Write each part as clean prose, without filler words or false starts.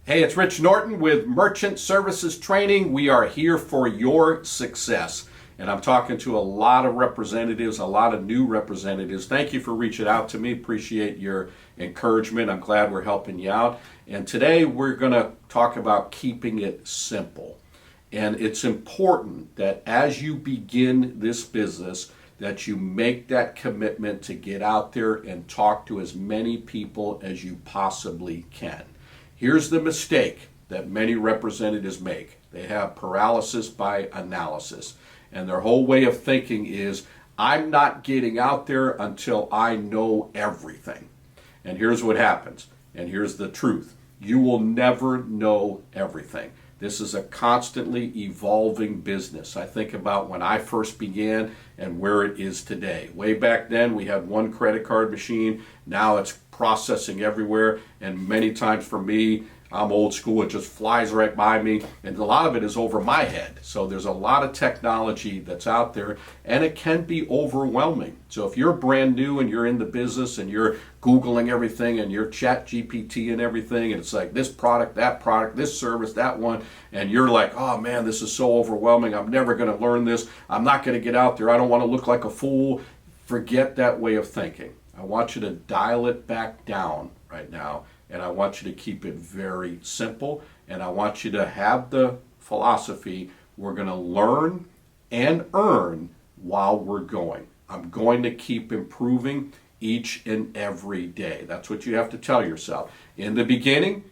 Hey, it's Rich Norton with Merchant Services Training. We are here for your success. And I'm talking to a lot of representatives, a lot of new representatives. Thank you for reaching out to me. Appreciate your encouragement. I'm glad we're helping you out. And today we're going to talk about keeping it simple. And it's important that as you begin this business, that you make that commitment to get out there and talk to as many people as you possibly can. Here's the mistake that many representatives make. They have paralysis by analysis. And their whole way of thinking is, I'm not getting out there until I know everything. And here's what happens. And here's the truth. You will never know everything. This is a constantly evolving business. I think about when I first began and where it is today. Way back then, we had one credit card machine. Now it's processing everywhere. And many times for me, I'm old school, it just flies right by me, and a lot of it is over my head. So there's a lot of technology that's out there, and it can be overwhelming. So if you're brand new and you're in the business and you're Googling everything and you're chat GPT and everything, and it's like this product, this service, that one, and you're like, oh man, this is so overwhelming, I'm never going to learn this, I'm not going to get out there, I don't want to look like a fool. Forget that way of thinking. I want you to dial it back down right now. And I want you to keep it very simple. And I want you to have the philosophy, we're going to learn and earn while we're going. I'm going to keep improving each and every day. That's what you have to tell yourself. In the beginning,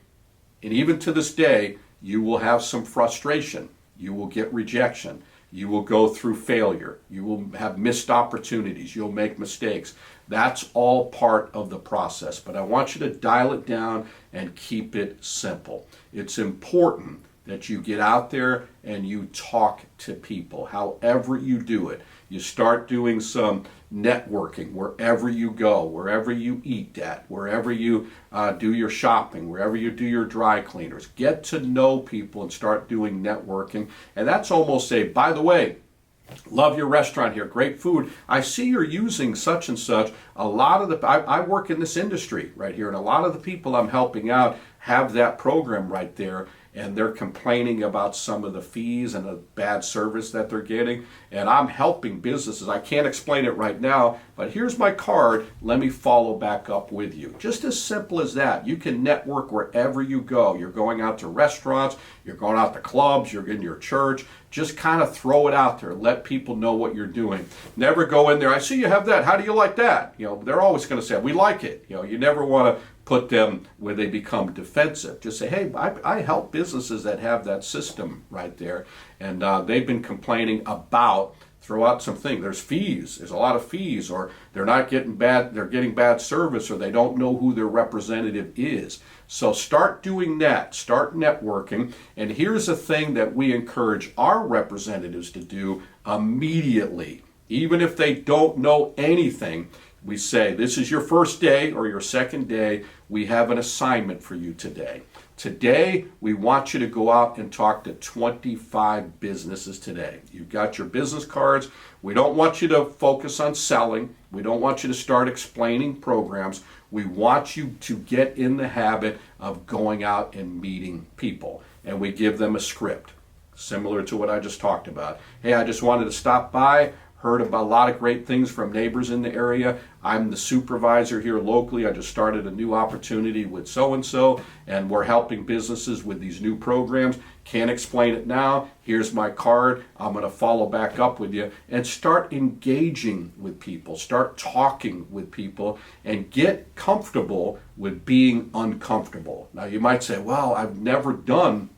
and even to this day, you will have some frustration. You will get rejection. You will go through failure. You will have missed opportunities. You'll make mistakes. That's all part of the process. But I want you to dial it down and keep it simple. It's important that you get out there and you talk to people, however you do it. You start doing some networking wherever you go, wherever you eat at, wherever you do your shopping, wherever you do your dry cleaners. Get to know people and start doing networking. And that's almost a, by the way, love your restaurant here, great food. I see you're using such and such. A lot of the, I work in this industry right here, and a lot of the people I'm helping out have that program right there, and they're complaining about some of the fees and the bad service that they're getting. And I'm helping businesses. I can't explain it right now, but here's my card. Let me follow back up with you. Just as simple as that. You can network wherever you go. You're going out to restaurants, you're going out to clubs, you're in your church. Just kind of throw it out there. Let people know what you're doing. Never go in there, I see you have that. How do you like that? You know, they're always going to say, we like it. You know, you never want to put them where they become defensive. Just say, hey, I help businesses that have that system right there. And they've been complaining about, throw out some things. There's fees. There's a lot of fees, or they're not getting bad, they're getting bad service, or they don't know who their representative is. So start doing that. Start networking. And here's a thing that we encourage our representatives to do immediately. Even if they don't know anything, we say, this is your first day or your second day. We have an assignment for you today. Today, we want you to go out and talk to 25 businesses today. You've got your business cards. We don't want you to focus on selling. We don't want you to start explaining programs. We want you to get in the habit of going out and meeting people. And we give them a script, similar to what I just talked about. Hey, I just wanted to stop by. Heard about a lot of great things from neighbors in the area. I'm the supervisor here locally. I just started a new opportunity with so-and-so, and we're helping businesses with these new programs. Can't explain it now. Here's my card. I'm going to follow back up with you and start engaging with people. Start talking with people and get comfortable with being uncomfortable. Now, you might say, well, I've never done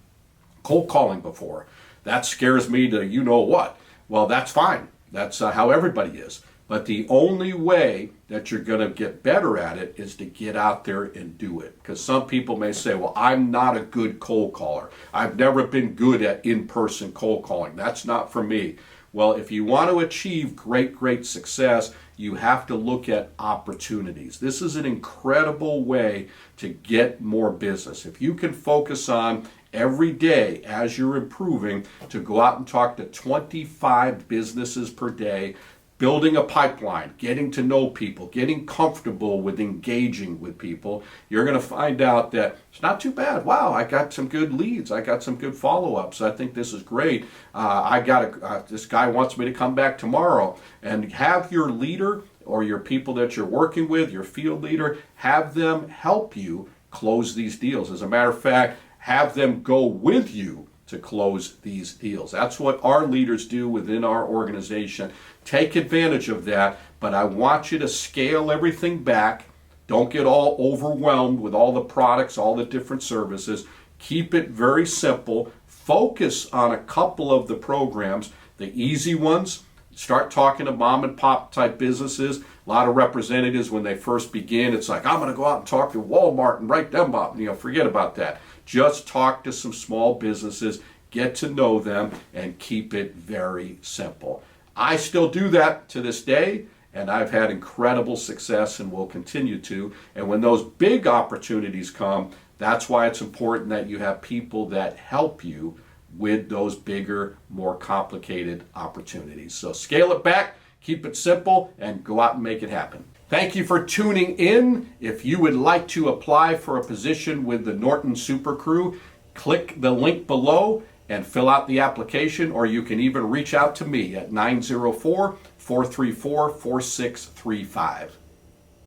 cold calling before. That scares me to you know what. Well, that's fine. That's how everybody is. But the only way that you're going to get better at it is to get out there and do it. Because some people may say, well, I'm not a good cold caller. I've never been good at in-person cold calling. That's not for me. Well, if you want to achieve great success, you have to look at opportunities. This is an incredible way to get more business. If you can focus on every day as you're improving to go out and talk to 25 businesses per day, building a pipeline, getting to know people, getting comfortable with engaging with people, you're going to find out that it's not too bad. Wow, I got some good leads. I got some good follow-ups. I think this is great. This guy wants me to come back tomorrow. And have your leader or your people that you're working with, your field leader, have them help you close these deals. As a matter of fact, have them go with you to close these deals. That's what our leaders do within our organization. Take advantage of that, but I want you to scale everything back. Don't get all overwhelmed with all the products, all the different services. Keep it very simple. Focus on a couple of the programs, the easy ones. Start talking to mom and pop type businesses. A lot of representatives, when they first begin, it's like, I'm going to go out and talk to Walmart and write them up. Forget about that. Just talk to some small businesses, get to know them, and keep it very simple. I still do that to this day, and I've had incredible success and will continue to. And when those big opportunities come, that's why it's important that you have people that help you with those bigger, more complicated opportunities. So scale it back, keep it simple, and go out and make it happen. Thank you for tuning in. If you would like to apply for a position with the Norton Super Crew, click the link below and fill out the application, or you can even reach out to me at 904-434-4635.